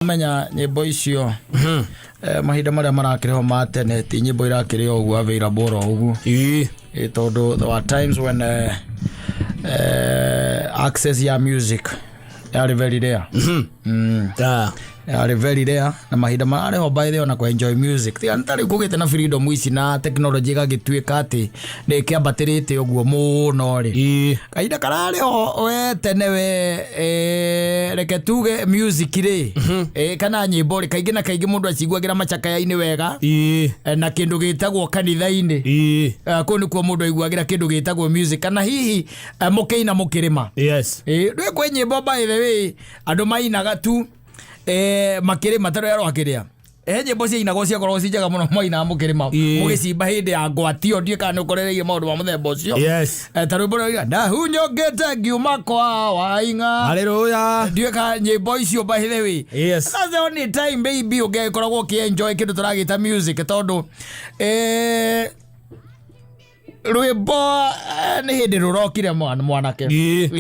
Menya nyimbo icio mahinda maria marakireho ma tene ti nyimbo irakire ogu available ogu tondu there were times when access ya music are very rare are very rare na mahinda marareho by the way na ku enjoy music ti antari kugite na freedom ici na technology gagituika ati ni kiambatirite oguo muno ri kaida karareho we tene we reke tuge music ri kana nyimbo ri kaingi na kaingi mundu aciguagira machakayaini wega na kindu gitagwo kanitha-ini ko ni kwa mundu aiguagira kindu gitagwo music kana hihi mukeina mukirima ndwe kwe nyimbo by the way andu mainaga tu makiri mataro yaro akiria nyimbo cia inago cia korwo cijaga muno moina mukirima mugicimba hindi ya ngwatio ndie kana ukorereiye maundu ma muthemba ucio tarumbo na hunyongete ngiuma kwa wainga haleluya ndie ka nyimbo icio by the way that's the only time baby ugekoragwo ki enjoy kindu turagita music tondu rwimbo ni hindi rurokire mwanake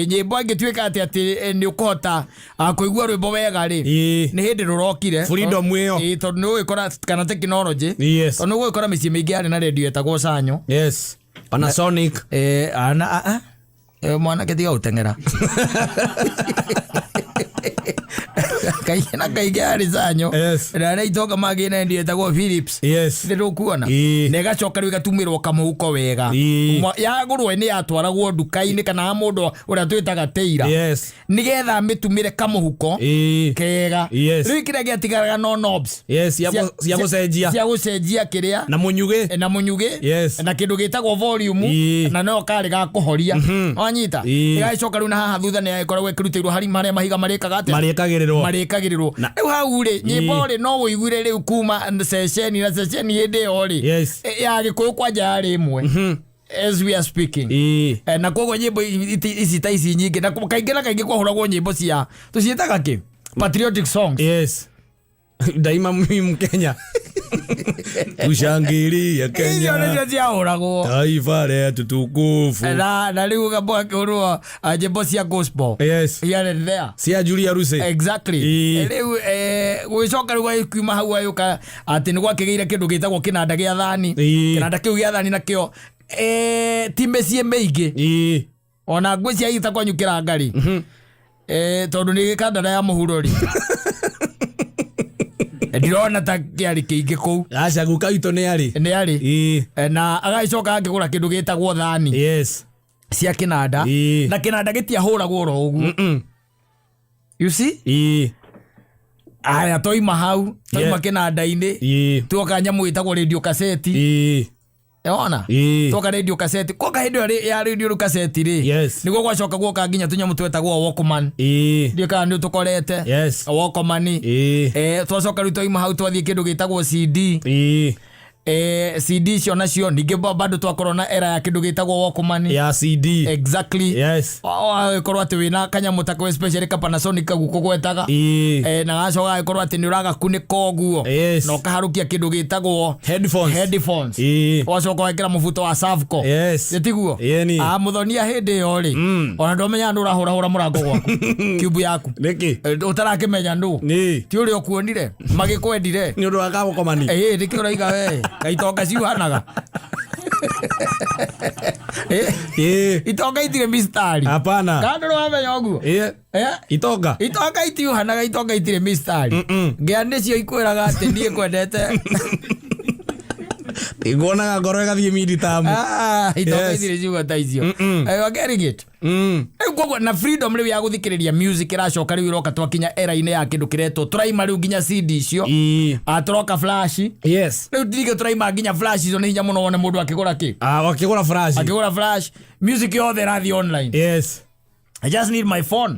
nyimbo angituika ati ni ukuhota kuigua rwimbo wega ri ni hindi rurokire freedom iyo tondu ni ukora kana technology tondu ni ukora micii mingi ari na radio etagwo Sanyo Panasonic ana mwanake tiga utengera kaina kaigari Sanyo na itoka magina ndio etagwo Philips ndio kuona nega choka rwiga tumirwo kamuhuko wega yagurwe ni atwaragwo nduka-ini kana mundu uria twitaga teira nigetha mitumire kamuhuko kega riu kira giatigaraga no knobs cia gucenjia kiria na munyuge na kindu gitagwo volume na no kari ga kuhoria wanyita igacoka riu na haha thutha ni akoragwo ikirutirwo hari maria mahiga marikaga ate marikagirirwo riu hau ri nyimbo ri no uiguire riu kuma session hindi yo ri ya gikuyu kwanja yari imwe as we are speaking na kogo nyimbo ici ta ici nyingi na kaingi kwahuragwo nyimbo cia tucietaga ki patriotic songs daima mimi Kenya tushangilia Kenya ndio ciahuragwo taifa letu tukufu na riu gabo kirwo nyimbo cia gospel here and there cia Julia Ruse exactly riu gwicoka riu kuma hau ayuka ati ni gwakigeire kindu gitagwo kinanda gia thani kinanda kiu gia thani nakio timbe cie meigi ona ngwe cia ita kwa nyukira ngari tondu ni gikanda ya muhurori ndirona ta kiari kiingi ku acha gukaito ni ari na agaicoka angigura kindu gitagwo thani cia kinanda na kinanda gitiahuragwo ro ugu you see aya toima hau toima kinanda-ini tuoka nyamu itagwo radio cassette ona toka radio cassette koka hindi ya radio cassette ri niguo gwacoka gwoka nginya tunyamu twetagwo Walkman ndio kana ndio tukorete Walkman twacoka riu toima hau twathie kindu gitagwo CD CD cio nacio ningi bado twakorwo na era ya kindu gitagwo Walkman ya CD exactly korwo ati wina kanyamu takwo especially ka Panasonic guko gwetaga na gacoka korwo ati ni uraga kunika oguo no kaharukia kindu gitagwo headphones wacoka wekira mubuto wa Savco yetiguo muthonia hindi yo ri ona ndomenya ndu urahura murango gwaku cube yaku niki utarakimenya ndu ti uri okuonire magikwendire ni undu wa Walkman ndiki uraiga we kaitonga ciuhanaga itonga itire mistari hapana kando wamenya oguo itonga itiuhanaga itonga itire mistari ngiani cio ikwiraga ati ndie kwendete igona ngoro gathie midi tamu itonga itire ciuga ta icio I getting it kwa na freedom riu ya guthikiriria music iracoka riu iroka twakinya era-ini ya kindu kiretwo turaima riu nginya CD icio aturoka flash riu tige turaima nginya flash icio ni hinya muno wone mundu akigura ki akigura flash music yothe rathi online I just need my phone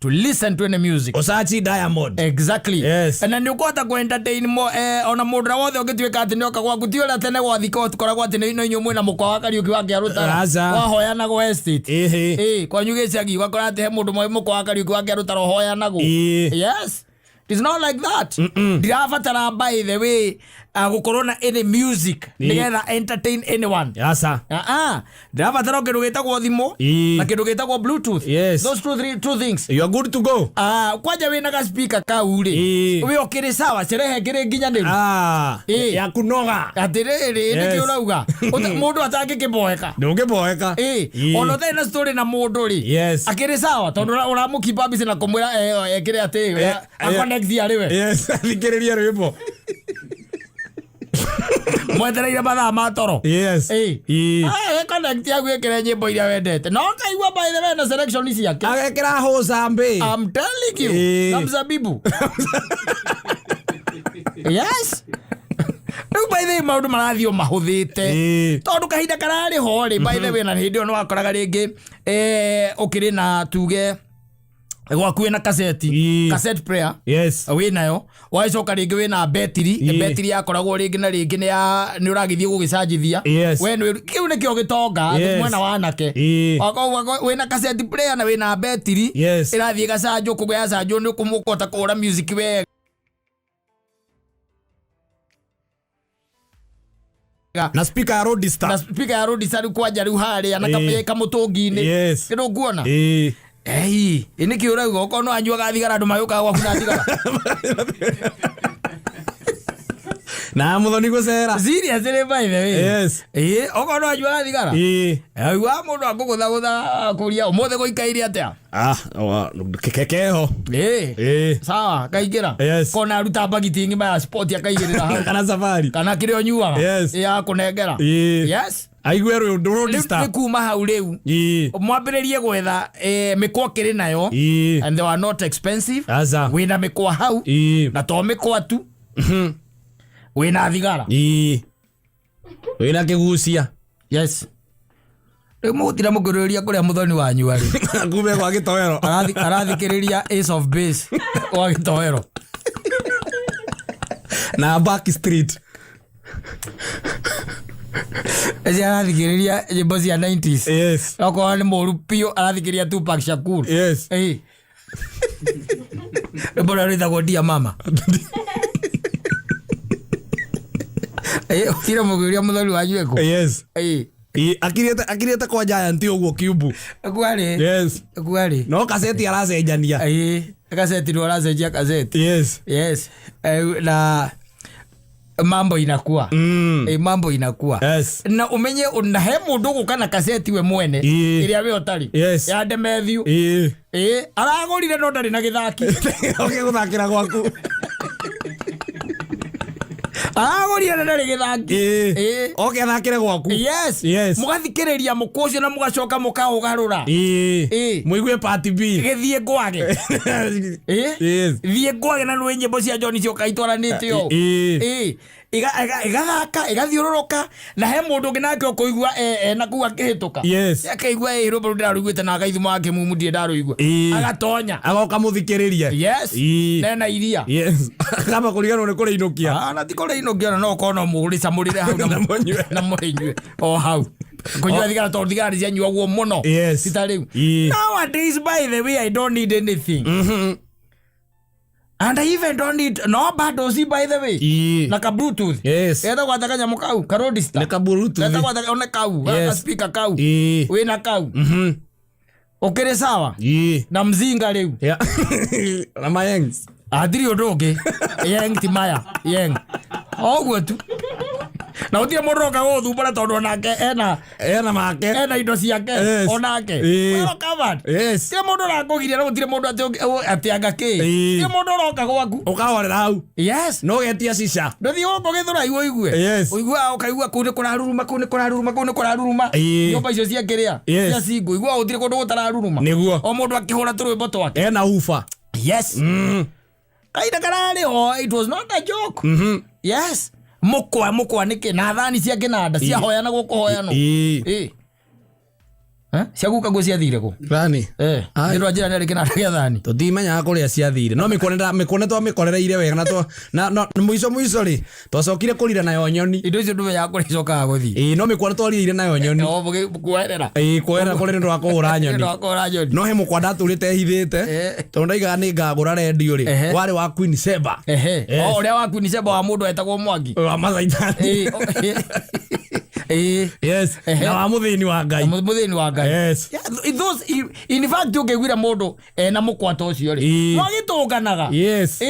to listen to any music usachi Diamond exactly and ni ukota ku entertain mo ona mundu wothe ungituika ati nioka gwaku ti ora tene gwathiko tukoragwo ati no inyo mwe na mukwa wa Kariuki wake arutara wahoya nago estate kwa nyugeci gwakora ati he mundu mukwa wa Kariuki wake arutara hoya nago It's not like that. Dirafatara by the way gukorwo na any music nigetha entertain anyone. Yasa. Ndabatara kindu gitagwo thimu na kindu gitagwo bluetooth. Yes. Those two things. You are good to go. Kwanja wina ga speaker kau ri. We okire sawa cerehe kire nginya niru. Ya kunoga. Atiriri ni kiurauga. Mundu atangi kiboeka. Ndungiboeka. Ono thina story na mundu ri. Yes. Akire sawa tondu uramukipa bisi na kumwira ekire ati connect ariwe. Yes. Thikiriria rwimbo. Mwetereire mathaa ma toro. Yes. Connect yagu ekire nyimbo iria wendete. No kaigua by the way na selection isi yake. Agekira hozambe. I'm telling you. Kamzabibu. Yes. Rĩu by the way maũndũ marathio mahuthite. Tondu kahinda kararĩ ho rĩ by the way na hĩndĩ ĩyo nĩ wakoraga rĩngĩ ũkĩrĩ na tuge gwaku wĩna cassette player. Yes. Wĩnayo waicoka rĩngĩ wĩna betiri yakoragwo rĩngĩ na rĩngĩ nĩ ũragĩthiĩ gũgĩcajithia. We kĩu nĩkĩo gĩtonga mwena wa anake. Wĩna cassette player na wĩna betiri ĩrathiĩ gacanjwo kũgũ yacanjwo nĩ ũkũmũkota kũhũra music wega. Na speaker ya Roadstar. Rĩu kwanja rĩu harĩa na kamũtũngi-inĩ. Kĩndũ nguona. Nĩ kĩo ũrauga okorwo no anyuaga thigara andũ magĩũkaga gwaku na thigara. Na muthoni gucera. Serious by the way. Yes. Okorwo no anyuaga thigara. Wa mũndũ akũgũthagũtha kũria ũmũthĩ gũikaire atĩa. Kekeho. Sawa kaingĩra. Kona aruta bagiti ngima ya sport akaigĩrĩra hau. Kana safari. Kana kĩrĩa ũnyuaga. Ya kũnengera. Yes. Aigwe Roadstar. Nĩ kuma hau rĩu. Mwambĩrĩrie gwetha mĩkwa kĩrĩ nayo. And they were not expensive. Wĩna mĩkwa hau. Na to mĩkwa tu. Wĩna thigara. Wĩna kĩgucia. Yes. Rĩu mũgũtira mũkũrĩrĩria kũrĩa mũthoni wanyu arĩ. Kume kwa gĩtoero. Arathikĩrĩria Ace of Base wa gĩtoero. Na Backstreet. Ezi arathikĩrĩria nyĩmbo cia 90s. Yes. Okorwo nĩ mũru piũ arathikĩrĩria Tupac Shakur. Yes. Rĩmbo rĩrĩa rĩtagwo Dear Mama. Tira mũgũria mũthoni wanyu eko. Yes. Akirĩte kwa Giant ũguo Cube. Kwari. Yes. Kwari. No cassette aracenjania. Cassette ndio aracenjia cassette. Yes. Na mambo inakuwa. Mambo inakuwa. Yes. Na umenye unahe mundu gukana cassette we mwene iria we otari. Ya de Matthew. Aragorire no ndari na githaki. Guthakira gwaku. Aragorire no ndari githaki. Thakire gwaku. Yes. Mugathikiriria mukocio na mugacoka mukaũgarũra. Muigue part B. Githie gwage. Thie gwage na nwe nyĩmbo cia John cio kaitwaranĩte o. Igathaka igathiũrũrũka na he mũndũ ũngĩ nake ũkũigua na kuu akĩhĩtũka. Akaigua rũmbo rũu ndĩrarũiguĩte na akaithimo wake mumu ndiĩ ndarũigua. Agatonya. Agoka mũthikĩrĩrie. Nena iria. Akamba kũriganwo nĩ kũrĩinũkia. Na ti kũrĩinũkia no okorwo no mũgũrĩcamũrĩre hau na mũrĩnyue o hau. Kũnyua thigara tondũ thigara cianyuagwo mũno. Sita rĩu. Nowadays by the way I don't need anything. And I even don't need no bundles by the way. Na ka Bluetooth. Eta kwa taka nyamu kau, ka Roadstar. Na ka Bluetooth. Eta kwa taka one kau, ka speaker kau. We na kau. Okere sawa. Na mzinga leo. Na mayengs. Adiri odoge. Yeng timaya. Yeng. Ogwe tu. Na utia moroka go thubara tondu nake ena make ena indo ciake onake wero covered. Ti mundu rakugiria no gutire mundu ati angaki. Ti mundu roka gwaku ukahorera hau. No getia cica nduthi goko githura igue uigua ukaigua kune kuraruruma nyumba icio cia kiria cia singo igua utire kundu gutararuruma niguo o mundu akihura turwimbo twake ena ufa. Kaida karari ho, it was not a joke. Mukwa nike na thani cia kinanda cia hoya na guko hoya no. ciaguka nguo ciathire ku Rani. Ndiro njira nari kina gya thani Tutimenya kuria ciathire no mikone twamikorereire wega na mwico ri twacokire kurira nayo nyoni indo icio ndume ya kuricoka guthi no mikone twarire nayo nyoni kuerera kuerera kuri ndo akura nyoni no he mukwa ndaturite hithite tondu ndaiga ni ngagura redio ri wari wa Queen Seba uria wa Queen Seba wa mundu etagwo Mwangi wa Masaitani yes na wa muthini wa Ngai yes those in fact ukegwira mundu na mukwata ucio ri mwagitunganaga yes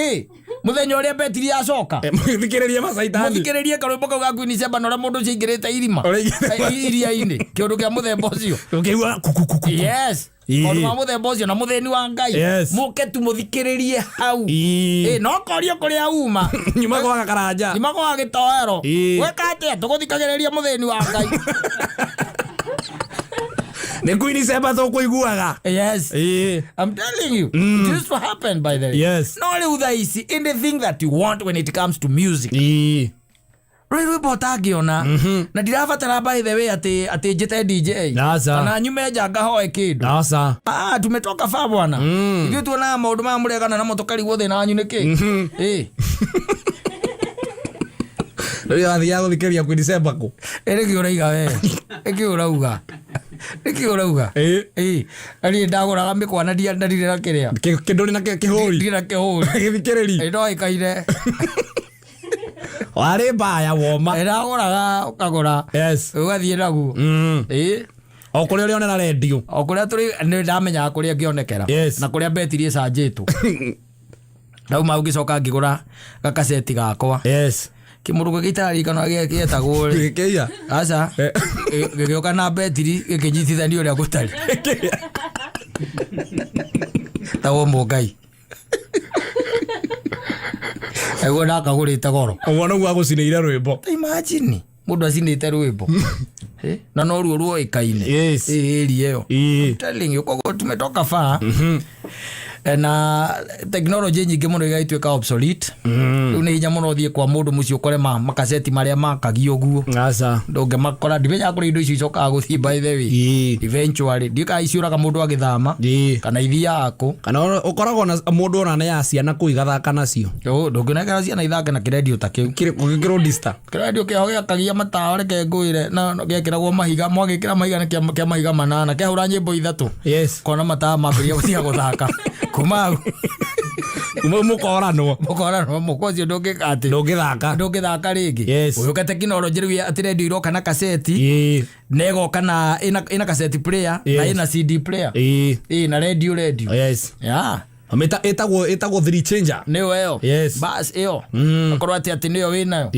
muthenya uria betiri acoka muthikiririe Masaitani muthikiririe karwimbo kau ga Queen Seba nora mundu cingirite irima iria-ini kiundu kia muthemba ucio ukiigua yes Maundu ma muthemba ucio na mutheni wa Ngai muke tu muthikiririe hau no korio kuria uma nyuma kwa Karanja nyuma kwa Gitoero weka atia tuguthikagiriria mutheni wa Ngai ni Queen Seba tukuiguaga yes I'm telling you it used to happen by the way yes no riu thaici anything that you want when it comes to music rwimbo utangiona na ndirabatara by the way ati njite DJ kana nyume njanga hoe kindu tumetoka fa bwana ithuĩ tuonaga maundu ma muregana na motokarigwo thina wanyu niki rĩu athia gũthikĩria Queen Seba ku nĩkĩ ũraiga we nĩkĩ ũrauga ari ndagũraga mĩkwa na ndirĩ na kĩrĩa kĩndũ na kĩhũri ndirĩ na kĩhũri gĩthikĩrĩri no ĩkaire wari mbaya woma ndagũraga ũkagũra ũgathiĩ naguo o kũrĩa ũrĩonera redio o kũrĩa tũrĩ nĩ ndamenyaga kũrĩa ngĩonekera na kũrĩa betiri ĩcanjĩtwo nauma ũngĩcoka ngĩgũra gakaceti gakwa kimurugå gĩtarikana gĩetagwo gĩkĩia aca gĩgĩoka na betiri gĩkĩnyitithania ũrĩa gũtarĩ tawo Mũngai ego nakagũrĩte goro ũguo noguo agũcinĩire rwĩmbo imagine mũndũ acinĩte rwĩmbo na no ruo ruoĩkaine ĩri ĩyo telling you koguo tumetoka far na technology nyingĩ mũno igaituĩka obsolete rĩu nĩ hinya mũno thiĩ kwa mũndũ mũciĩ ũkore makaceti marĩa makagio ũguo ndũngĩmakora ndimenyaga kũrĩa indo icio icokaga gũthiĩ by the way eventually ndiũkaga iciũraga mũndũ agĩthama kana ithiaga kũ kana ũkoragwo na mũndũ ona ya ciana kũu igathaka nacio ndũngĩnengera ciana ithake na kĩrendio ta kĩu gĩkĩrwo dista kĩrendio kĩaho gĩakagia matawa reke ngũĩre na gĩekĩragwo mahiga mwagĩkĩra mahiga kĩa mahiga manana kĩahũra nyĩmbo ithatũ kona matawa mambĩrĩria gũtiga gũthaka kuma mukorano mukocio ndũngĩthaka rĩngĩ ũyũka tekinoronjĩ rĩu atĩ redio iroka na kaseti na ĩgoka na ĩna kaseti player na ĩna CD player na redio ĩtagwo three changer nĩyo ĩyo bas ĩyo akorwo atĩ nĩyo wĩnayo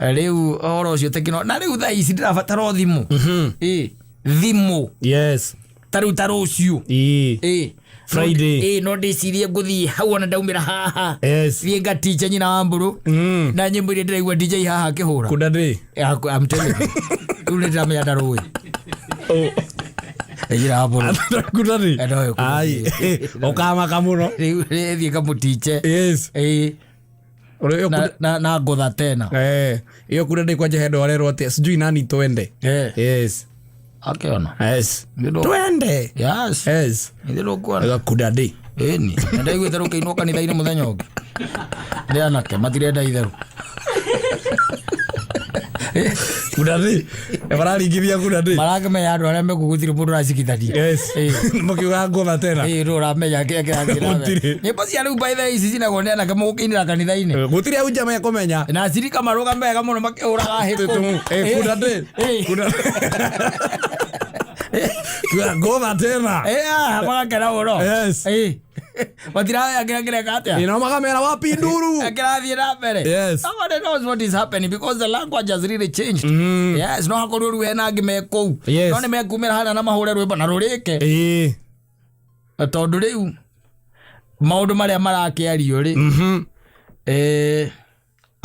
rĩu ũhoro ũcio tekinoronjĩ na rĩu thaa ici ndĩrabatara o thimũ thimũ ta rũciũ Friday no ndĩcirie ngũthiĩ hau ona ndaumĩra haha thiĩ ngaticha nyina wa mbũrũ na nyĩmbo iria ndĩraigua DJ haha akĩhũra kundandĩ I'm telling you rĩu nĩ ndĩramenya ndarũĩ nyina wa mbũrũ kundandĩ ũkamaka mũno rĩu thiĩ ngamũtiche na ngũtha tena ĩyo kundandĩ kwanja hendo warerwo atĩa sijui nani twende akiona twende nithirũkuona kundandĩ ĩni ndaigua itherũ kĩinwo kanitha-inĩ mũthenya ũngĩ rĩ anake matirenda itherũ kundandĩ bararingithia kundandĩ marakĩmenya andũ arĩa megũgũtirĩ mũndũ ũracikithania mũkiuga ngũtha tena rĩu ũramenya kĩrĩa kĩrathiĩ nyĩmbo cia rĩu by the way ici cinagwo nĩ anake mũgũkĩinĩra kanitha-inĩ gũtirĩ au njama ya kũmenya na cirika marũgame wega mũno makĩhũraga hĩkũ kundandĩ ngũtha tena magakena mũno matiraoya kĩreka atĩa no makamera wapi nduru kĩrathiĩ na mbere somebody knows what is happening because the language has really changed no hakorwo rĩu hena angĩ me kũu no nĩ mekumĩra hana na mahũre rwĩmbo na rũrĩke tondũ rĩu maũndũ marĩa marakĩario rĩ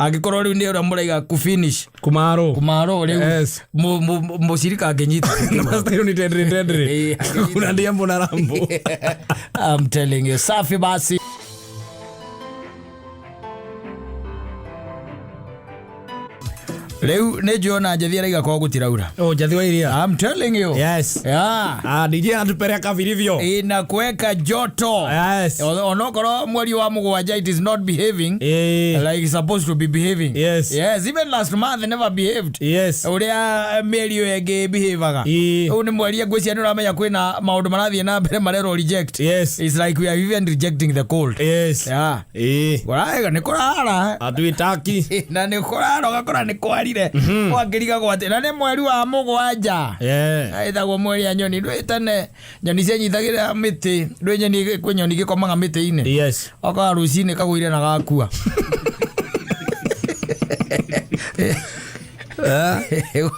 angĩkorwo rĩu nĩ ũrĩa mũraiga kufinish kumaro rĩu mũcirika angĩnyita kundandĩ mbona rambo I'm telling you safi basi Leo nejiona jathira igakwa gutiraura. Jathira iria. I'm telling you. Yes. Yeah. DJ anatupeleka vilivyo. Inakuweka joto. Yes. Onokoro mweri wa mugwanja it is not behaving like it's supposed to be behaving. Yes. Yes, even last month they never behaved. Yes. Uria meri ege behaviaga. Ni mweri gwecia ni uramenya kwina maundu marathie na mbere marero reject. Yes. It's like we are even rejecting the cold. Yes. Yeah. Goraiga ni kurara. Atuitaki. Na ni kurara gakora ni kwarire. Kwangiriga gwate na ni mweri wa mugwanja. Aithagwo mweri ya nyoni ndwitane nyoni cianyithagira miti ndwe nyoni kwe nyoni gikomaga miti-ini. Yes. Aka rucini kagwire na gakua.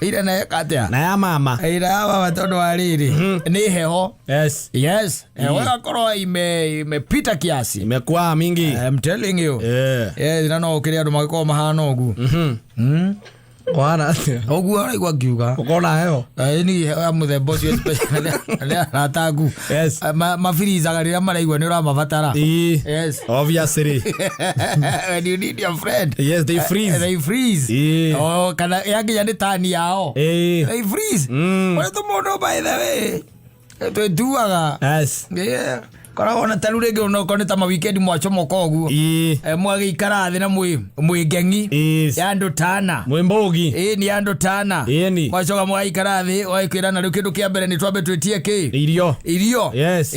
Ira na katia na ya mama ira baba tondu wa riri ni heho. Yes. Yes. Wega korwa imepita kiasi, imekuwa mingi. I'm telling you. Yes, no ukiri andu magiko mahana ugu. Kwana ogu araigwa kiuga ukona heho ni heho muthemba ucio special na tagu. Yes. Mafirizaga rira maraigwa ni uramabatara. Yes, obviously. When you need your friend, yes, they freeze. They freeze. Oh, kana yanginya ni tani yao. They freeze. Wale to mono by the way to duaga. Yes. Yeah. Kora ona tarurege ono koneta ma weekend mwachomoka oguo mwagikara thi na mwigengi ya andu tana mwimbogi ni andu tana mwachoka mwagikara thi waikira na riu kindu kia mbere ni twambe twetie ki irio. Yes.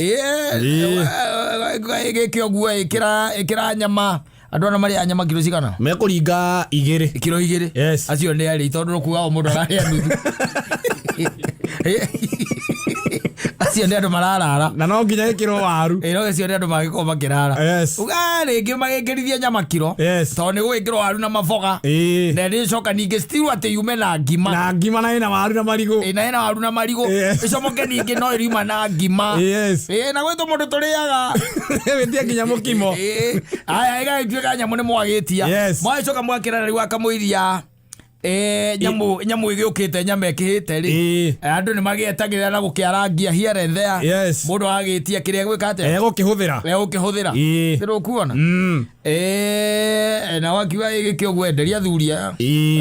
Giki oguo ikira nyama andu ana mari nyama kilo cigana mekuringa 2 kilo 2. Yes. Acio ni ari tondu kuga o mundu arari anuthu acio ni andu mararara na no nginya ikiro waru no acio ni andu magiko makirara. Yes. Uga ringi magikirithia nyama kilo. Yes. Tondu ni gwikirwo waru na maboga na ni coka ningi still ati yume na ngima na ina waru na marigo ina waru na marigo icomoke ningi no irima na ngima. Yes. Na gwetu mundu turiaga wetia nginya mukimo aya iga itweka nyamu ni mwagitia. Yes. Mwacoka mwakira riu akamuiria nyamu igiukite nyama ikihite ri andu ni magietagirira na gukiarangia here and there. Yes. Mundu agitia kiria gwika ate gukihuthira ndiru kuona na wakiwa igikio gwenderia thuria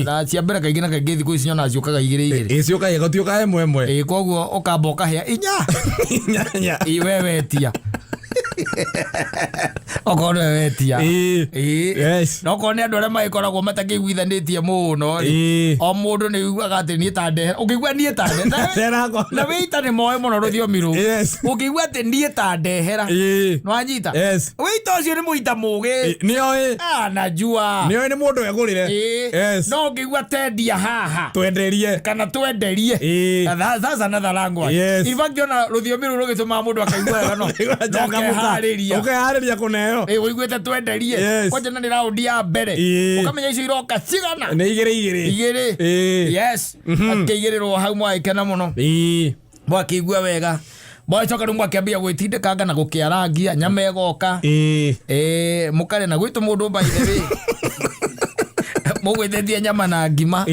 na cia mbere kaingĩ na kaingĩ thikũ ici nyona ciũkaga 2 ciũkaga gũtiũka ĩmwe koguo ũkamba ũkahĩa inya wewetia okorwo wewetia no korwo nĩ andũ arĩa magĩkoragwo matakĩiguithanĩtie mũno o mũndũ nĩ uiguaga atĩ niĩ ta ndehera ũkĩigua niĩ ta ndehera na wĩita nĩ moĩ mũno rũthiomi rũu ũkĩigua atĩ niĩ ta ndehera nĩwanyita wĩita ũcio nĩ mũita mũgĩ nĩoĩ najua nĩoĩ nĩ mũndũ egũrĩre no ũkĩigua tendia haha twenderie kana twenderie that's another language. In fact ona rũthiomi rũu rũgĩtũmaga mũndũ akaigua wega no ukeharĩria kũneo ũiguĩte twenderie kwanja na nĩ raundi ya mbere ũkamenya icio iroka cigana nĩ igĩrĩ. Yes. Akĩigĩrĩrwo hau mwaikena mũno mwakĩigua wega mwacoka rĩu mwakĩambia gwĩtindĩkanga na gũkĩarangia nyama ĩgoka mũkare na gwĩtũ mũndũ by the way mũgwĩtetie nyama na ngima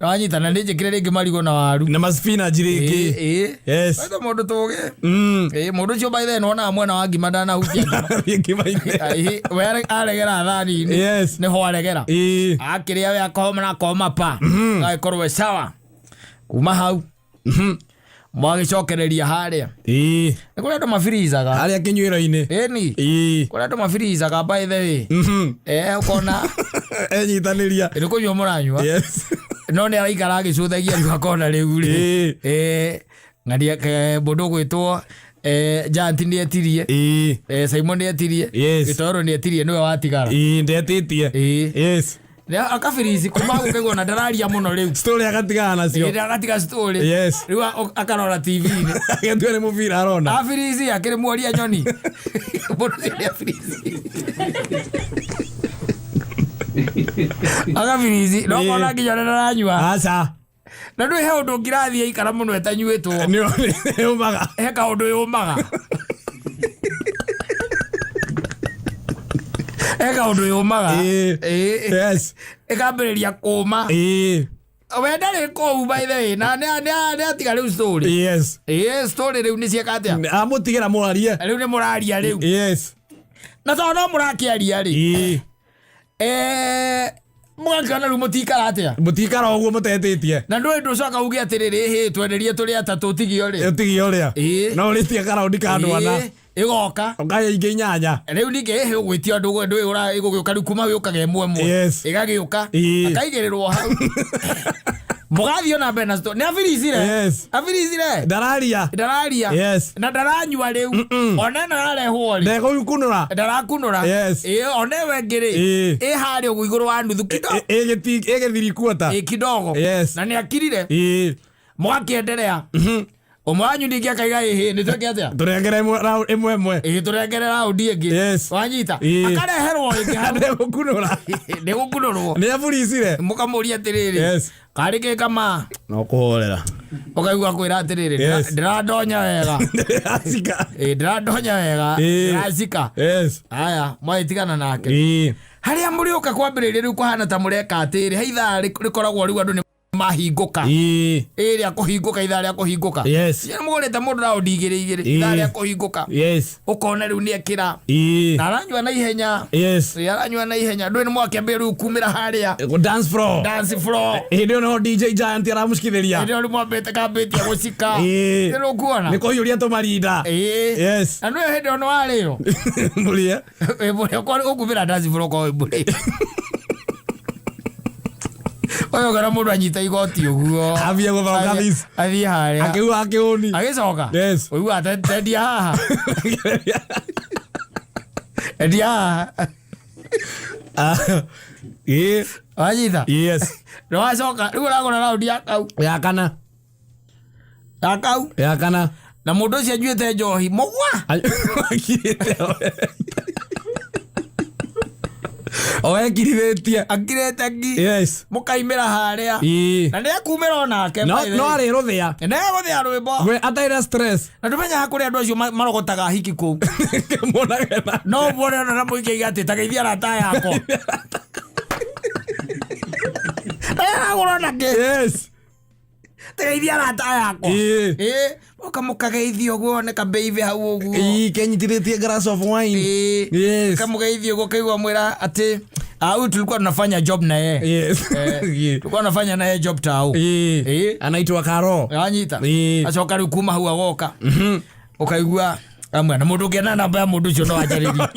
wanyita na nĩnjĩkĩre rĩngĩ marigo na waru na spinach rĩngĩ. Yes. Wĩtũ mũndũ tũgĩ mũndũ ũcio by the way nonaga mwena wa ngima ndanahutia we aregera thani-inĩ nĩho aregera akĩrĩa we akoma na akoma pa agĩkorwo sawa kuma hau mwagĩcokereria harĩa nĩ kũrĩa andũ mabirizaga harĩa kĩnyuĩro-inĩ kũrĩa andũ mabirizaga by the way ũkona enyitanĩria nĩ kũnyua mũranyua no nĩ araikara agĩcũthagia rĩu akona rĩu rĩ ng'aria mũndũ gwĩtwo Janti nĩ etirie Simon nĩ etirie Gĩtoro nĩ etirie nĩwe watigara ndetĩtie akabirizi kuma gũkĩgwo na ndararia mũno rĩu story agatigana nacio agatiga story rĩu akarora TV-inĩ agetua nĩ mũbira arona abirizi akĩrĩ mworia nyoni mũndũ nĩ abirizi agabirizi no kona nginya ndaranyua aca na ndũĩ he ũndũ ũngĩrathiĩ aikara mũno etanyuĩtwo nĩyũmaga he kaũndũ yũmaga eka ũndũ yũmaga ĩkambĩrĩria kũma we ndarĩ kũu by the way na nĩ atiga rĩu story story rĩu nĩ cieka atĩa amũtigĩra mũrarie rĩu nĩ mũraria rĩu na tondũ no mũrakĩaria rĩ Mwangana rä mutikara atä må tikara å guo må tetä na ndå ndå coka uge atä rä rä twenderie tå rä atatå tigio å rä no rä tie karaundi kandwana igoka ukaya ingä inyanya riu ningä hä gå itia ndå ndå ä gå gä å ka rä u kuma gä å kaga ĩmwe ĩmwe ĩgagä å ka akaigä rä rwo hau mugathi ona mbere na nä abiricire ndararia na ndaranyua rä u ona ä no yarehwo rä ndarakunå ra ona ä we ngä rä ä harä å gå igå rå wa nuthu ä gä thiri kuota kidogo na nä akirire mugakä enderea umwe wanyu ningä akaiga ä nä tweke atä tå rengere ĩmwe tå rengere raundi ä ngä wanyita akareherwo nä gå kunå rwo nä aburicire må kamå ria atä rä rä karä kä kama no kå horera å kaigua kwä ra atä rä rä ndä randonya wega ndä randonya wega ndäracika aya mwaitigana nake harä a må rä å ka kwambä rä ria rä u kå hana ta må reka atä rä heithaa rä koragwo rä u andå nä mahingũka ĩrĩa kũhingũka ithaa rĩa kũhingũka mũgũrĩte mũndũ raundi igĩrĩ ithaa rĩa kũhingũka ũkona rĩu nĩ ekĩra na aranyua na ihenya aranyua na ihenya ndũĩ nĩ mwakĩambia rĩu kumĩra harĩa dance floor hĩndĩ ĩyo no DJ Giant aramũcikithĩria hĩndĩ ĩyo nĩ mwambĩte kambĩtie gũcika nĩ ũkuona nĩ kũhiũria tũmarinda na nĩyo hĩndĩ ĩyo nĩ warĩo mbũrĩa ũkumĩra dance floor kwa mbũrĩ oyo gara mundu anyita igoti uguo abia guthoka this athi hare akiuga akiuni agicoka ugu atendia haha edia anyita no acoka riu ragora raundi ya kana na mundu ucio anyuite njohi mugwa ekirithĩtie akirĩte ngi mũkaimĩra harĩa na nĩ akumĩra onake no arĩ rũthĩa nĩ egũthĩa rwĩmbo we ataire stress na ndũmenyaga kũrĩa andũ acio marogotaga hiki kũu no muone ona na mũingĩ atĩ tageithia arata yakwa agũrwo nakĩ tageithia arata yakwa kamukageithio guo ne kabeive hau guo kenyitithĩtie glass of wine kamugeithio guo kaigua mwira ati au tulikuwa tunafanya job na yeye tulikuwa tunafanya na yeye job tao anaitwa Karo anyita acoka riu kuma hau agoka ukaigua amwe na mundu ngena namba ya mundu ucio no ajarĩrie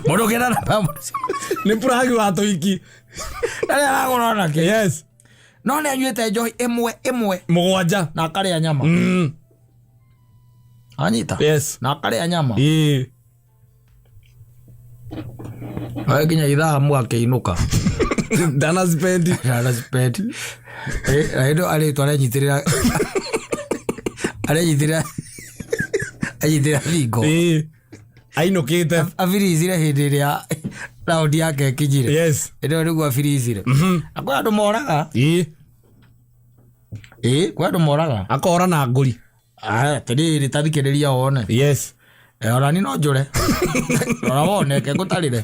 mundu ngena namba ya mundu nĩ puragi wa tũiki ndarĩ aragũra nake no nĩ anyuĩte njohi ĩmwe mũgwanja na akarĩa nyama anyita na akarĩa nyama nginya ithaa amwe akĩinũka ndanacipendi ĩndo arĩtwo anyitĩrĩra thingo ainũkĩte abiricire hĩndĩ ĩrĩa raundi yake ĩkinyire ĩndo nĩguo abiricire na kwĩ andũ moraga kwĩ andũ moraga akora na ngũri atĩrĩrĩ tathikĩrĩria wone ona ni no njũre rora woneke ngũtarĩre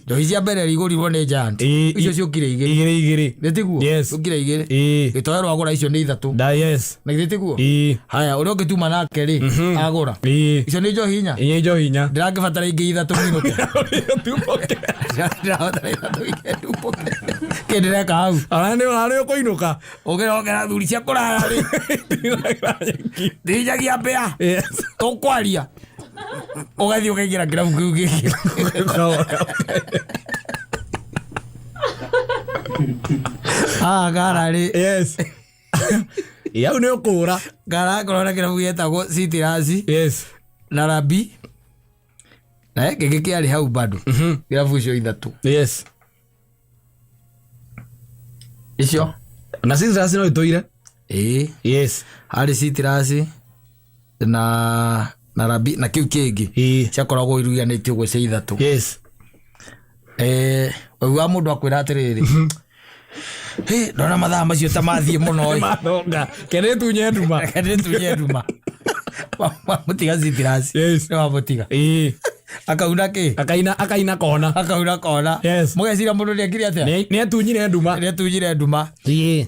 njohi cia mbere rigũrirwo nĩ Giant icio ciũkire igĩrĩ nĩtiguo ciũkire igĩrĩ gĩtoero agũra icio nĩ ithatũ na gĩtiguo haya ũrĩa ũngĩtuma nake rĩ agũra icio nĩ njohi inya ndĩrangĩbatara ingĩ ithatũ minũke kĩndĩreka hau arĩ ũkũinũka ũkĩrongera thuri cia kũraya rĩ ndĩnjagia mbĩa tũkwaria ũgathiĩ ũkaingĩra kĩrabu kĩu gĩkĩ gara rĩ yau nĩ ũkũra gara akorwo na kĩrabu gĩetagwo Citirasi na Rabi na gĩkĩ kĩarĩ hau bado kĩrabu icio ithatũ icio na Citirasi no itũire harĩ Citirasi na Rabi na kiu kĩngĩ ciakoragwo iruganĩtio gwĩ cia ithatũ wa mũndũ akwĩra atĩrĩrĩ ndona mathaa macio ta mathiĩ mũno kene tunye nduma mũtiga Citirasi nĩ wamũtiga akauna ki akaina kona akauna kona yes mugecira mundu ni akiri atia ni atunyire nduma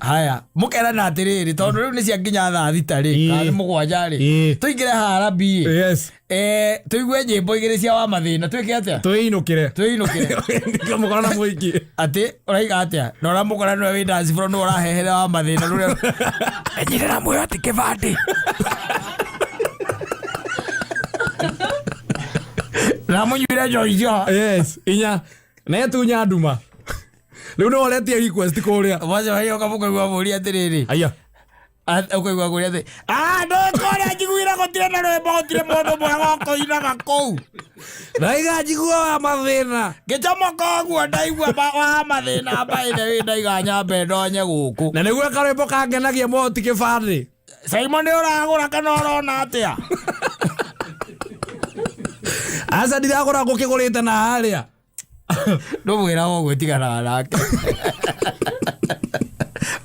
haya mukera na atiriri tondu riu ni cia nginya thaa thita ri kana mugwanja ri tuingire hara bi yes tuigue nyimbo igiri cia wa mathina twike atia tuinukire ndikamukora na muiki ati uraiga atia ndora mukora no wi dance floor no urahehere wa mathina rure enyirira muyo ati kibandi na munyire joijo yes inya na tunya nduma riu no oretie request kuria waje wayo kamukaigua muri atiriri aya ukaigua kuria ati ndo kore njiguira gutire na rwimbo gutire mundu mwega koinaga kou naiga njigua wa mathina ngicomoka guo ndaigua wa mathina mbaire wi ndaiga nyambe ndonye guku na niguo karwimbo kangenagia moti kibandi Simon ni uragura kana urona atia asa ndiragura ngukigurite na haria ndumwira wo gwitigana nake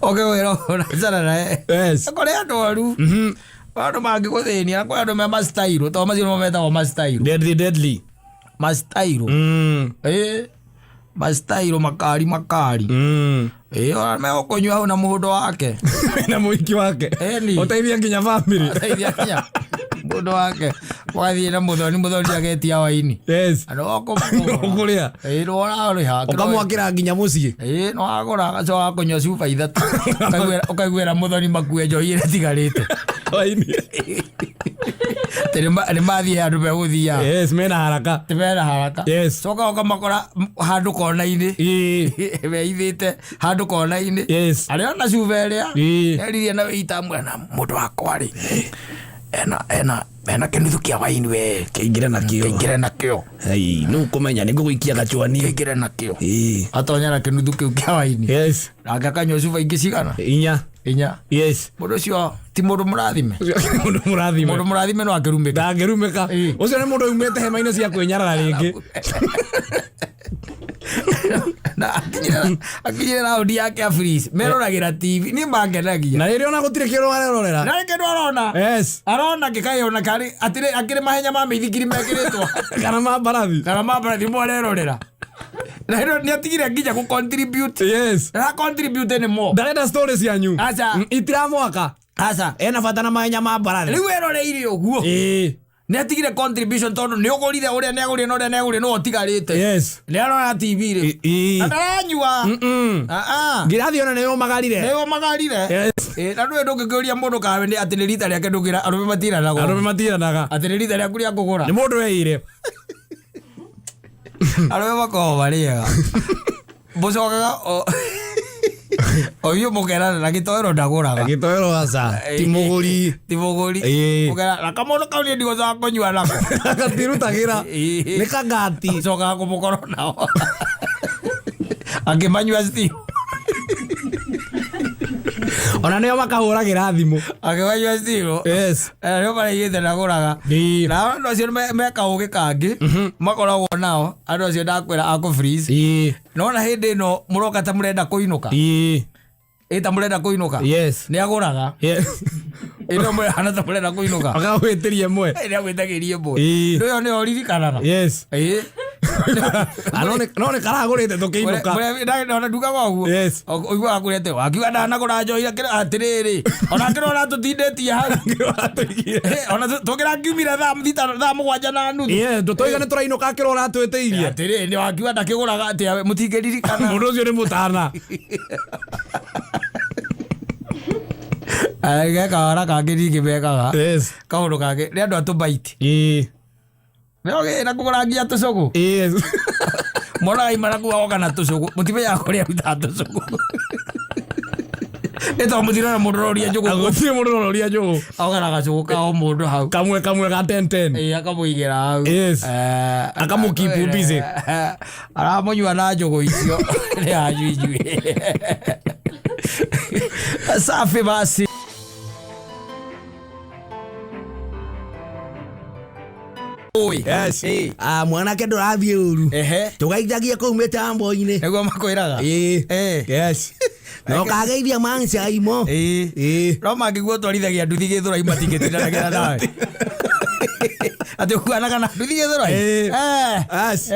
wira ona sana nae yes kore andoru andu mangi guthinia na kore andu me mastairo to macio meta o mastairo deadly mastairo mastairo makari ona me okonywa na muhundo wake na muiki wake uteithia nginya family uteithia nginya muhundo wake wathie na muthoni agetia waini yes ano okuria no ora ukamwakira nginya mucii no agora agacoka kunywa cuba ithatu ukaiguira muthoni makue njohi ire tigarite waini ni mathie handu meguthia yes mena haraka yes coka ukamakora handu kona-ini meithite handu kona-ini yes aria na cuba iria eririe na witamwe na mundu wakwa ri ena kinuthu kia waini we keingire nakio nu kumenya ningu guikia gachwani keingire nakio atonya na kinuthu kiu kia waini yes nake akanywa cuba ingi cigana inya yes mundu ucio ti mundu murathime mundu murathime no akirumika ndangirumika ucio ni mundu umete hema-ini cia kwinyarara ringi na akinyira raundi yake ya freeze meroragira TV ni mangenagia na riri ona gutire kiro arerorera na reke ndo arona yes arona gikaiona kari atire akire mahenya ma mithikiri mekiritwo kana mabarathi mo arerorera na hero ni atigire nginya ku contribute yes na contribute ni mo ndarenda stories yanyu acha itiramwaka acha ena fatana mahenya ma mbarathi riu eroreire uguo ni atigire contribution tondu ni ugurire uria ni agurire no negurire no otigarite yes ni arona TV ri ataranyua ngirathi ona ni umagarire yes na ndu ndungiuria mundu kawe ni ati ni rita riake ndungira arume matiranaga ati ni rita riaku ria kugura ni mundu weire arume bako bariega bucokaga oyo mugera na gitoero ndaguraga asa timuguri mugera na kamono kauni ndigo za konywa nako gatirutagira ni kagati coka kumukoro nao akimanywa sti ona nio makahuragira thimu akimanywa sti yes nio baraigite ndaguraga na andu acio meka ugi kangi makoragwo nao andu acio ndakwira aku freeze nona hindi ino muroka ta murenda kuinuka ita murenda kuinuka yes ni aguraga yes ino murenda ta murenda kuinuka akagwitirie mwe ni agwitagirie mwe ndio ni oririkanaga yes anone karagurite tukiinuka ona nduga gwaguo yes oigua akurete wakiuga ndanagura njohi atiriri ona kirora tutindetie hau ona tugira ngiumire thaa mugwanja na nuthu tutoigane turainuka kirora twitiirie atiriri ni wakiuga ndakiguraga atia mutingiririkana mundu ucio ni mutana ge kawara kangi ningimekaga yes kaundu kangi ni andu atubaiti nioge na kugura ngia tucugu yes monaga imara kuoga na tucugu mutimenyaga kuria ruta tucugu ito mutirona mundu roria njugu agutire mundu roria njugu ogana gacugu kao mundu hau kamwe ga 10 akamuigira hau yes akamukipu busy aramunyua na njugu icio ni ajuijui safi basi yes mwanake ndurathie uru tugaithagia kuu mitambo-ini niguo makwiraga yes no kageithia mancaimo no mangiguo twarithagia nduthi githura imatingitindanagira nawe ati kuanaga na nduthi githoro yes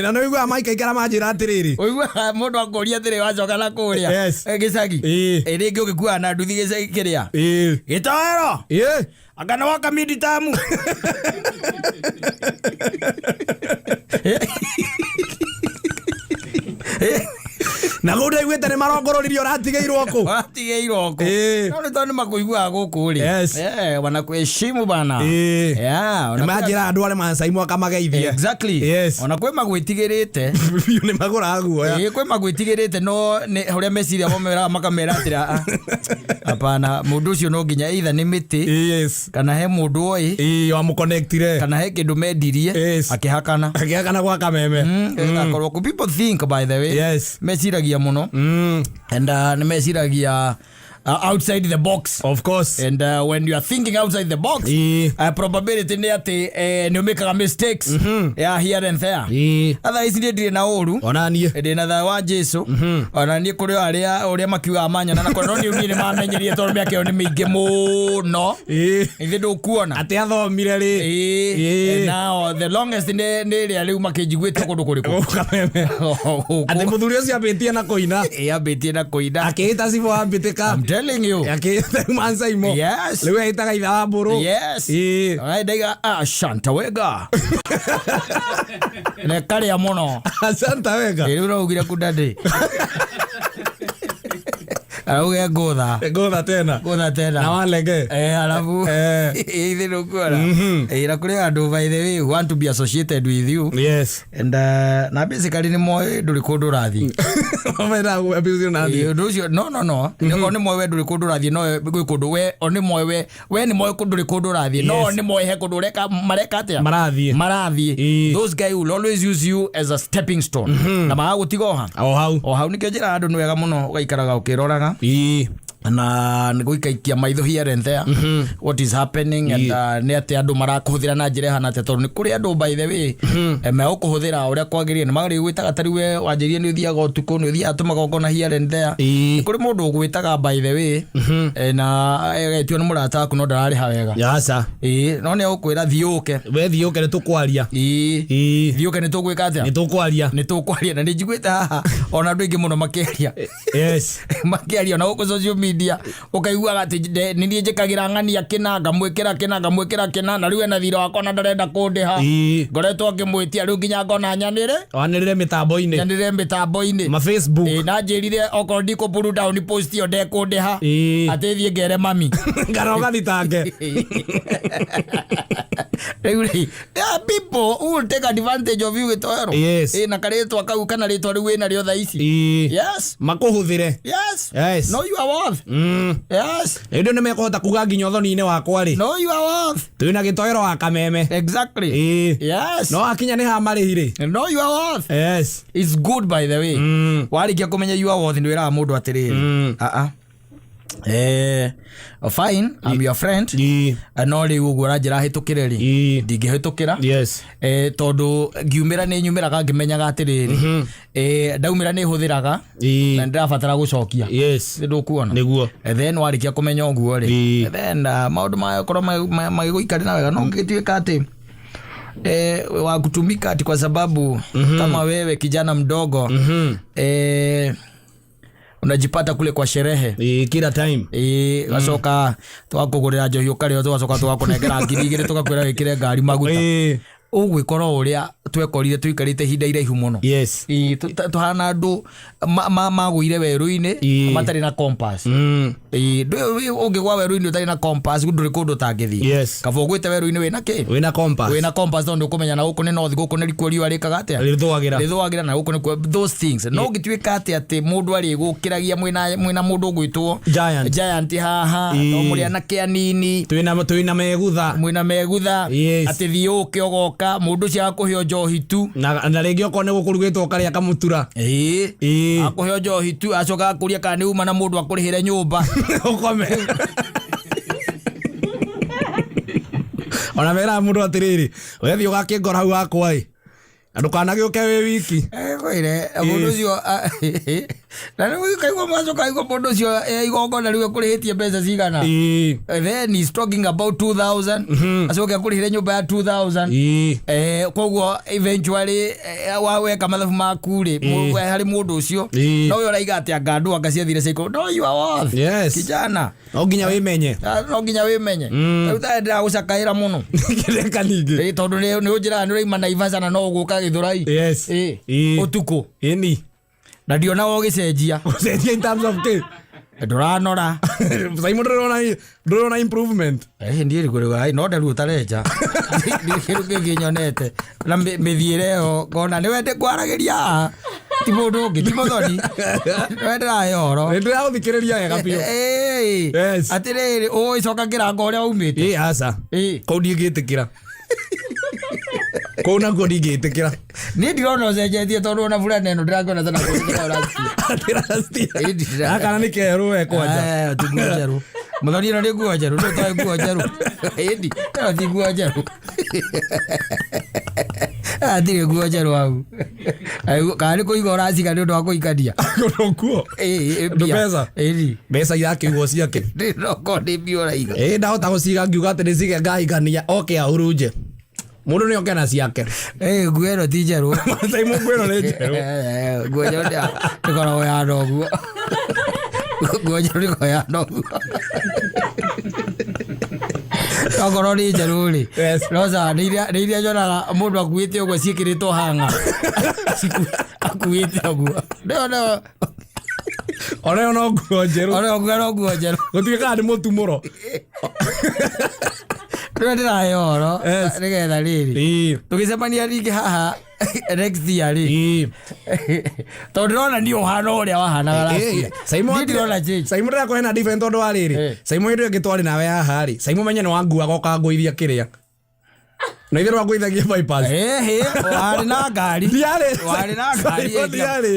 na no igua maika ikara manjira atiriri oigua mundu akoria atiri wacoka na kuria gicagi ringi ugikua na nduthi gicagi kiria gitoero akana waka midi tamu na gude igwete ni marongororirio ratigeirwo ku no ni tondu makuigua guku ri wanakuheshimu bana manjira andu ale mansaimu akamageithie exactly ona kwe magwitigirite ni magura guoya kwe magwitigirite no uria meciria momera makamera atira hapana mundu ucio no nginya either ni miti kana he mundu oi wa muconnectire kana he kindu mendirie akihakana gwa kameme akorwo ku people think by the way meciragia muno and nimeciragia outside the box, of course, and when you are thinking outside the box, probability ni ati ni umekaga mistakes here and there. Otherwise ndi na oru onanie ndi na tha wa Jesu onanie kuri aria uria makiuga amanya na kono ni umire mamenyerie tondu miake ni mingi muno ithi ndukuona ati athomire ri now the longest ni ria riu makijiguite kundu kuriku kameme ati muthuri ucio ambitie na kuina ambitie na kuina akiita sibo ambitika telling you yakita manza imo yes lewe aitaga itha mburu yes daiga Shanta Wega ne kali ya mono Shanta Wega ilo ugira kudade auge godha tena na walege alafu ithi nukura ira kuri andu by the way want to be associated with you yes and na basically ni moyo nduri kundu rathi omera abuse na ndi no ni moyo nduri kundu rathi no gwi kundu we oni moyo we ni moyo kundu kundu rathi no ni moyo he kundu reka mareka atia marathi those guys will always use you as a stepping stone na magutigoha o hau nikio njira andu ni wega muno ugaikaraga ukiroraga na nguikaikia maitho here and there what is happening and ne ate andu marakuhuthira na njira hana te tondu ni kuri andu by the way me ukuhuthira uria kwagirie ni magari gwitaga tari we wanjirie ni uthiaga utuku ni uthia atuma gokona here and there kuri mundu gwitaga by the way na egetio ni murata aku no ndarari hawega yasa no ne ukwira thiuke we thiuke ni tukwaria thiuke ni tukugwika atia ni tukwaria na njiguita haha ona andu ingi muno makeria yes makeria na uko social media ukaigua ati ni ndie njikagira ng'ania kina ngamwikira kina na riu na thira wakwa na ndarenda kundiha ngoretwo ngimwitia riu nginya ngona nyanirire mitambo-ini ma Facebook na njirire okorwo ndiko pull down post yo ndekundiha ati thie ngere mami ngaroga thitange people who will take advantage of you gitoero na karetwa kau kana ritwa riu ina rio tha ici yes makuhuthire yes no you are worth yes ndio nimekuhota kuga nginya thoni-ini wakwa ri no you are worth twina gitoero wa kameme exactly yes no akinya ni ha marihire no you are worth yes it's good by the way warikia kumenya you are worth ndwira mundu atiriri fine I'm your friend no ri ugu ranjira hitukire ri ndingihitukira tondu ngiumira ni nyumiraga ngimenyaga atiriri ndaumira ni huthiraga na ndirabatara gucokia ndukuona niguo then warikia kumenya uguo ri then maundu makorwo magiguikari na wega no ngituika ati wa kutumika ati kwa sababu kama wewe kijana mdogo unajipata kule kwa sherehe kila time wasoka twakugurira njohi ukareo twacoka twakunengera ngirigire tukakwira wikire ngari maguta ugwikorwo uria twekorire tuikarite hinda iraihu muno tuhana andu magwire weru-ini matari na compass ungigwa weru-ini utari na compass nduri kundu tangithi kaba ugwite weru-ini wina compass tondu ukumenya na guku ni north guku ni rikuo riua rikaga atia rithuagira na guku ni those things no ngituika ati mundu ari gukiragia mwina mundu gwitwo giant haha no muri anake anini twina megutha mwina megutha ati thiuke ogoka mundu cia kuhio njohi tu na ringi oko ni gukurugitwo karia kamutura akuhio njohi tu acoka akuria kana ni uma na mundu akurihire nyumba ukome ona mera mundu atiriri we thio gakingora hau akwa andu kana gioke we wiki koire mundu cio na nĩ kaigua maco kaigua mundu cio igongona rĩu kũrĩhĩtie mbeca cigana then he's talking about 2000 acoke kũrĩhĩre nyũmba ya 2000 koguo eventually waweka mathabu maku rĩ harĩ mũndũ ũcio no we ũraiga atĩ anga andũ anga ciathire ciiko no you are worth kijana no nginya wĩmenye rĩu ndĩra gũcakaĩra mũno kĩreka ningĩ tondũ nĩ ũnjĩraga nĩ ũraima Naivasha na no ũgũka Gĩthũrai ũtukũ na ndionaga ũgĩcenjia in terms of kĩ ndũranora Simon ndũrona improvement ndiĩ kũrĩga no ndarũ ũtarenja kĩrũ kĩngĩ nyonete na mĩthiĩre ĩyo ngona nĩ wende kwaragĩria ti mũndũ ũngĩ ti mũthoni wendera yoro nĩndĩragũthikĩrĩria wega biũ atĩrĩrĩ ũĩcoka kĩrango ũrĩa umĩte aca kũu ndingĩtĩkĩra kũu nakuo ndingĩtĩkĩra niĩ ndirona ũcenjetie tondũ ona burana ĩno ndĩrakĩona tana akana nĩ kerũ we kwanja ti nguo njerũ mũthoni ĩno nĩ nguo njerũ nĩ ũtoĩ nguo njerũ ĩndi ĩno ti nguo njerũ atirĩ nguo njerũ hau kana nĩ kũiga ũraciga nĩ ũndũ wa kũikania nguo mbeca irakĩigwo ciake ndĩroko nĩ mbia ũraiga ndahota gũciga ngiuga atĩ nĩcige ngahikania oke ahurunje mundu ni okena ciake nguo ĩno ti njerũ Simon nguo ĩno nĩ njerũ nguo njerũ ndĩkoragwo ya ndoguo nguo njerũ ndĩkoragwo ya ndoguo okorwo nĩ njerũ rĩ rosa nĩ iria nyonaga mũndũ akuĩte ũguo ciĩkĩrĩtwo hanga akuĩte ũguo onayo no nguo njerũ gũtuĩkaga nĩ mũtumũro ndĩrahe ũhoro nĩgetha rĩrĩ tũgĩcemania rĩngĩ haha next year rĩ tondũ ndĩrona niĩ ũhana ũrĩa wahanaga Simon ndĩrakũhe na different tondũ wa rĩrĩ Simon hĩndĩ ĩngĩ twarĩ nawe haha rĩ Simon menye nĩ wanguaga ũkangũithia kĩrĩa na ithe rwangũithagia bypass warĩ na ngari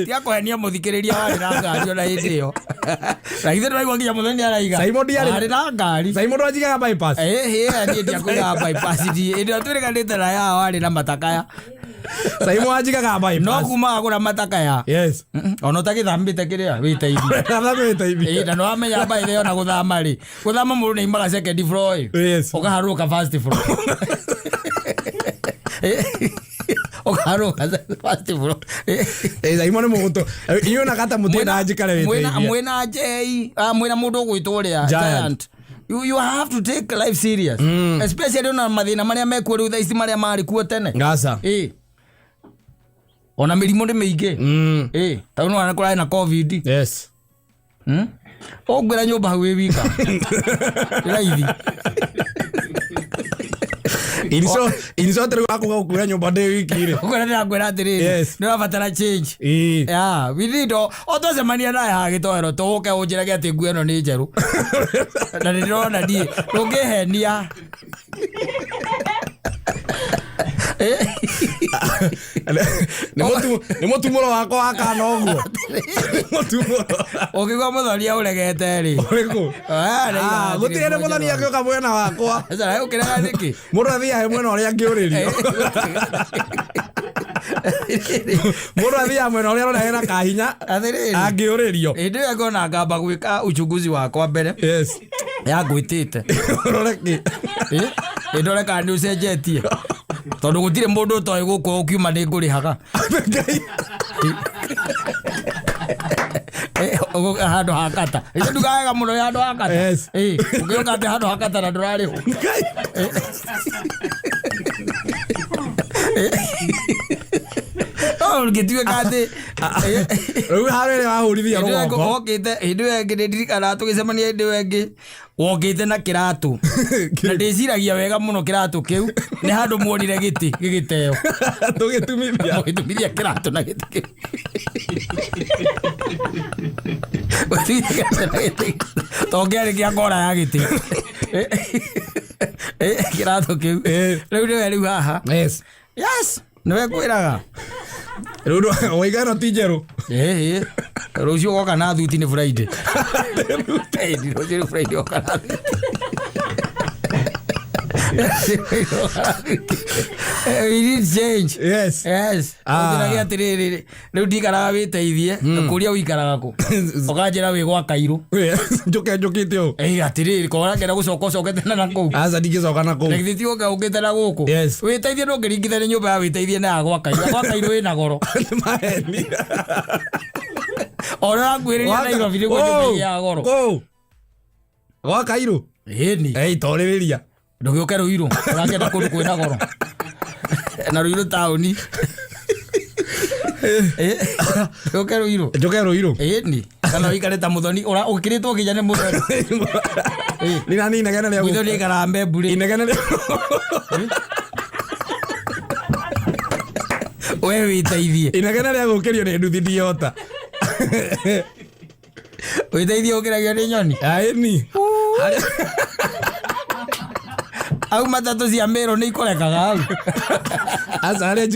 tiakũhenia mũthikĩrĩria warĩ na ngari ona hĩndĩ ĩyo na ithe ndĩraigua nginya mũthoni araiga warĩ na ngari Simon ndwanjigaga bypass niĩ ndiakũigaga bypass hĩndĩ ĩyo twĩrĩganĩte na ya warĩ na matakaya Simon wanjigaga bypass no kumaga kũra matakaya ona ũtagĩthambĩte kĩrĩa wĩteithie na nĩwamenya mbaithe ona gũthama rĩ gũthama mũndũ nĩ imaga second floor ũkaharũrũka first floor okaruka first floor Simon nĩ mũgũtũ inyona kata mũtĩ na njikare wĩteithie mwĩna Jay mwĩna mũndũ ũgwĩtwo ũrĩa Giant you have to take life serious especially ona mathĩna marĩa mekuo rĩu thaa ici marĩa marĩ kuo tene ngaca ona mĩrimũ nĩ mĩingĩ tau nĩwana kũrarĩ na covid ũngwĩra nyũmba hau wĩ wika raithi inisotere wakuga gũkuĩra nyũmba ndĩ wiki rĩ ũkwĩra ndĩrakwĩra atĩrĩrĩ nĩwabatara change we need o twacemania nawe haha gĩtoero tũũke ũnjĩrage atĩ nguo ĩno nĩ njerũ na nĩndĩrona niĩ ndũngĩhenia nĩ mũtumũro wakwa wa kana ũguo ũngĩgua mũthonia ũregete rĩ gũtirĩ nĩ mũthonia angĩũka mwena wakwa ũkĩrega nĩkĩ mũndũ athiahe mwena ũrĩa angĩũrĩrio mũndũ athiaga mwena ũrĩa arona hena kahinya angĩũrĩrio hĩndĩ ĩyo ngona ngamba gwĩka uchunguzi wakwa mbere ya ngwĩtĩte ndore kana nĩ ũcenjetie tondũ gũtirĩ mũndũ ũtoĩ gũkũ ũkiuma nĩ ngũrĩhaga handũ hakata ndukawega mũno handũ hakata ũngĩũka atĩ handũ hakata na ndũrarĩhwo ngĩtuĩka atĩ rĩu harĩrĩ wahũrithia rũgongo okĩte hĩndĩ ĩyo ĩngĩ nĩndirikana tũgĩcemania hĩndĩ ĩyo ĩngĩ wokĩte na kĩratũ na ndĩciragia wega mũno kĩratũ kĩu nĩ handũ muonire gĩtĩ gĩgĩteo tũgĩtumithia kĩratũ na gĩtĩ kĩu tongĩarĩ kĩa ngora ya gĩtĩ kĩratũ kĩu rĩu nĩwe rĩu haha nĩwe kwĩraga rĩu waiga ĩno ti njerũ rũciũ goka na thuti nĩ Friday rũciũ nĩ Friday goka na thuti We need change. Yes. Ũthiragia atĩrĩrĩ rĩu ndikaraga wĩteithie kũrĩa ũikaraga kũ ũkanjĩra wĩ gwa Kairũ njũkĩte ũũ atĩrĩrĩ kora ngenda gũcoka ũcokete na kũu aca ndingĩcoka na kũu rĩgithĩ tiũka ũngĩte na gũkũ wĩteithie ndũngĩringithania nyũmba ya wĩteithie na ya gwa Kairũ wĩna goro ona ngwĩrĩria Nairobi nĩguo nyũmba ya goro gwa Kairũ torĩrĩria ndũgĩũke Ruiru ũrakĩenda kũndũ kwĩna goro na Ruiru taũni ndũgĩũke Ruiru ĩni kana wĩikare ta Mũthoni ũkĩrĩtwo nginya nĩ Mũthoni nĩ inegene rĩa Mũthoni aikaraga Mbemburi inegene rĩa we wĩteithie inegene rĩa gũkĩrio nĩ nduthi ndiota wĩteithie ũkĩragio nĩ nyoni ĩni au matatũ cia Meru nĩ ikorekaga hau aca harĩa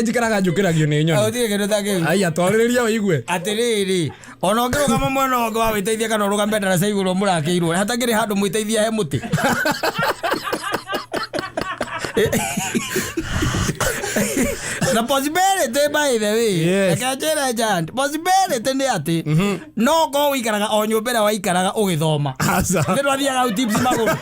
njikaraga njũkĩragio nĩ nyoni ũtirĩ kĩndũ ta kĩu aya twarĩrĩria wĩigue atĩrĩrĩ ona ũngĩrũgama mwena ũngĩ wa wĩteithia kana ũrũgame ndaraca igũrũ mũrakĩirwo hatakĩrĩ handũ mwĩteithia he mũtĩ na possibility by the way akajera jand possibility nĩ atĩ no go wĩikaraga o nyũmba ĩrĩa waikaraga ũgĩthoma nĩ wathiaga au tips magũrũ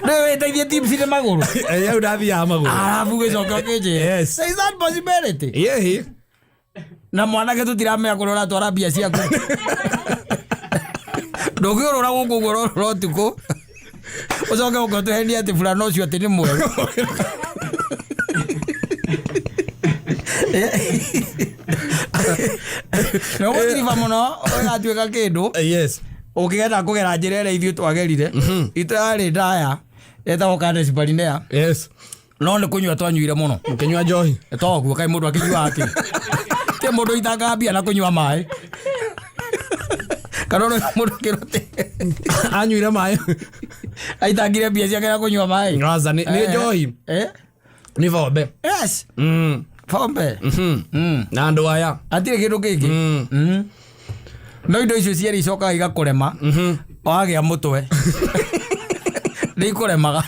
nĩ wĩteithie tips nĩ magũrũ au ndathiaga magũrũ arabu gĩcoka kĩnjĩ is that possibility na mwanake tũtiramenya kũrĩa ũratwara mbia ciaku ndũngĩũrũra gũkũ ũguo ũrora ũtukũ ucoke ũgatũhenia atĩ fulana ũcio atĩ nĩ mwerũ no gũtiriba mũno ũgatuĩka kĩndũ ũkĩgenda kũgera njĩra ĩrĩa ithuĩ twagerire itũ yarĩ ndaya etagwo Candace Barinea no nĩ kũnyua twanyuire mũno ũkĩnyua njohi toguo kaĩ mũndũ akĩnyua atĩ ti mũndũ itanga mbia na kũnyua maĩ kana no mũndũ kĩrote anyuire maĩ aitangire mbia ciake na kũnyua maĩ aca nĩ njohi nĩ bombe bombe na andũ aya atirĩ kĩndũ kĩngĩ no indo icio cierĩ icokaga igakũrema wagĩa mũtwe nĩ ikũremaga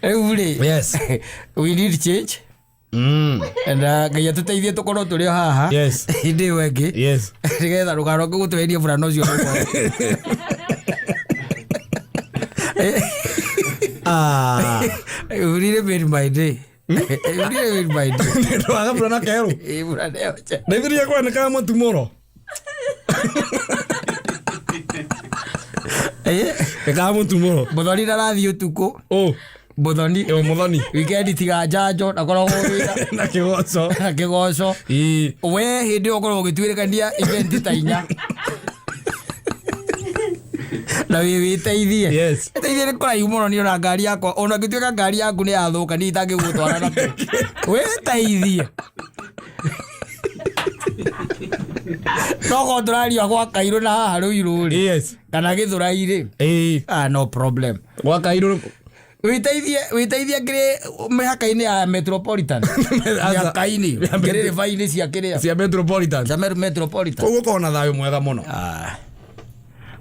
rĩu rĩ we need change na Ngai atũteithie tũkorwo tũrĩ haha hĩndĩ ĩyo ĩngĩ nĩgetha ndũgaroke gũtũheria burana ũcio you really made my day ndwaga burana kerũ ndaithĩria kwanĩkaga matumũro ĩkaga mũtumũro Mũthoni ndarathiĩ ũtukũ Mũthoni weekend tiga njanjo nakoragwo wĩra na kĩgoco we hĩndĩ ĩyo ũkorwo ũgĩtuĩrĩkania event ta 4 na wĩteithie teithie nĩ kũraihu mũno nĩ ona ngari yakwa ona ngĩtuĩka ngari yaku nĩ yathũka nĩ itangĩgũtwara na wĩteithie no tũraria gwa Kairũ na haha Ruiru rĩ kana Gĩthũrai-rĩ no problem gwa Kairũ wĩteithie ngĩrĩ mĩhaka-inĩ ya Metropolitan mĩhaka-inĩ ngĩrĩ rĩba-inĩ cia kĩrĩa cia Metropolitan koguo ũkorwo na thayũ mwega mũno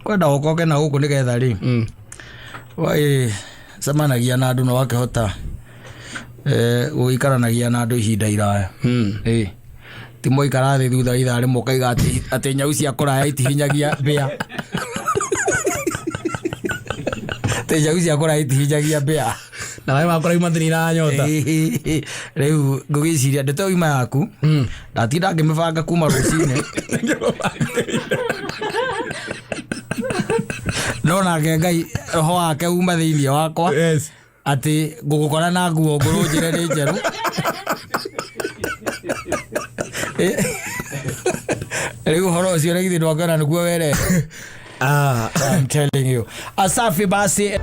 kwenda gũkoke na gũkũ nĩgetha rĩ cemanagia na andũ na wakĩhota gũikaranagia na andũ ihinda iraya ti mũikara thĩ thutha ithaa rĩmwe ũkaiga atĩ nyau cia kũraya itihinyagia mbĩa nyau cia kũraya itihinyagia mbĩa na maĩ makũraihu matirĩ na nyota rĩu ngũgĩciria ndeto ima yaku ndatinda ngĩmĩbanga kuma rũcinĩ no nake Ngai roho wake uma thĩinĩ wakwa atĩ ngũgũkora na nguo ngũrũ njĩre nĩ njerũ rĩu ũhoro ũcio rĩgithĩ ndwakĩona nĩguo were I'm telling you Asafi basi